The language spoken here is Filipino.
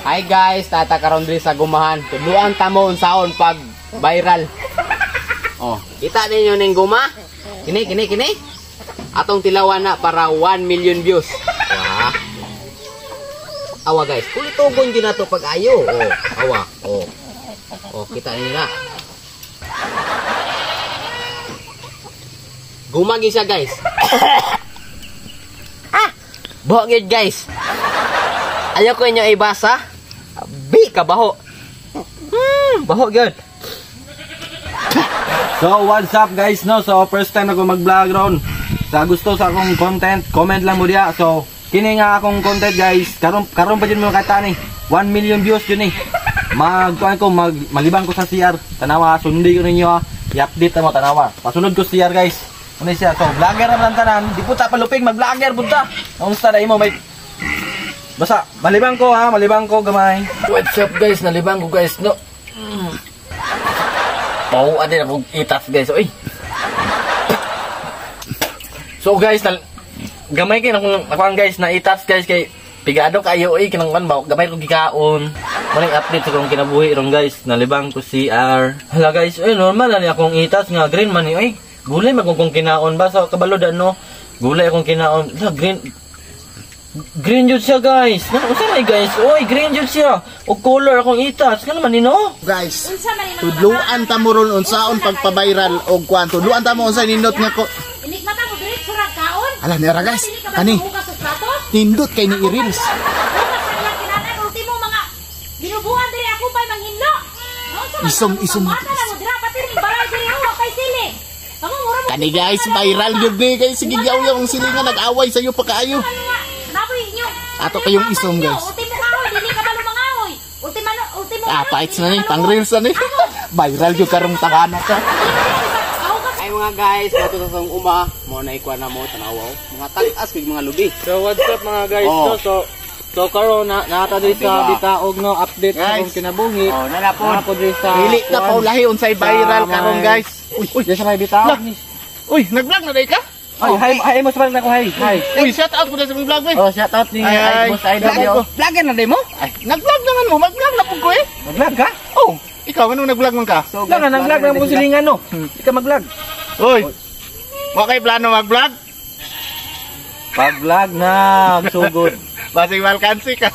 Hi guys, tata karon diri sa gumahan. Tudloan ta mo unsaon pag viral. Oh, kita ninyo ning guma? Kini. Atong tilawan na para 1 million views. Wah. Awa guys, kulitugon gyud nato pag ayo. Oh, awa. Oh. Oh, kita ninyo na. Gumagi siya guys. Baho gyud guys. Ayaw ko inyo ibasa. Bi kabaho. Baho gyud. So what's up guys, no? So first time ako mag-vlog ron. Sa gusto sa akong content, comment lang mo diya. So kini nga akong content guys. Karon pa jud mo katani. 1 million views yun eh. Malibang ko sa CR. Tanawa, sundi ko ninyo ha. I-update mo tanawa. Pasunod ko CR guys. Ano siya? So vlogger naman tanan. Di po ta paluping mag-vlogger punta. Kamusta na imo may basta malibang ko ha, malibang ko gamay. What's up guys? Nalibang ko guys, no. Mau ada akong itas guys. Oy. So guys, gamay kay akong guys na itas guys kay pigado kayo kinang kan ba gamay ko gikaon. Maning update sa kong kinabuhi ron guys. Nalibang ko CR. Hala guys, normal na akong itas nga green man ni. Gulay magkong kinaon ba sa kabalod ano? Gulay akong kinaon. Green jud siya guys. Unsa may guys? Oy, green jud siya. O color akong itas. Kana man nino? Guys, tudluan ta mo ron unsaon pagpa-viral og kwan. Tudluan ta mo unsa nindot nga ko. Inig mata mo diri sa kaon. Ala nira guys. Kani. Nindot kay ni Irils. Ultimo mga binubuhan diri ako pay manghinlo. Isom. Kani guys, viral gyud ni kay sige yaw yung silingan nag-away sa iyo pa kaayo. Ato kayong isom guys. Ultimo kahoy, dili ka ba lumangahoy? Ultimo. Fights na ni, pang reels na ni. Viral gyud karong tangana ka. Ay mga guys, nato sa song uma, mo na ikuan na mo tanawaw. Mga tagas kay mga lubi. So what's up mga guys, no? So karon nata diri sa bitaog no update sa akong kinabuhi. Oh, nalapod diri sa Dili na paulahi unsay viral karon guys. Uy, sa may bitaog ni. Uy, nag-vlog na day ka? Ay, hi mo sa na ko hi. Uy, shout out ko na sa mong vlog, Oh, shout out ni Boss Idol. Vlogger na din mo? Ay, nag-vlog naman mo, mag-vlog na po ko eh. Mag-vlog ka? Oh, ikaw anong nag-vlog man ka? So, nag-vlog na mo silingan no. Ika mag-vlog. Uy. Wa kay plano mag-vlog? Pag-vlog na, so good. Basig malkansi ka.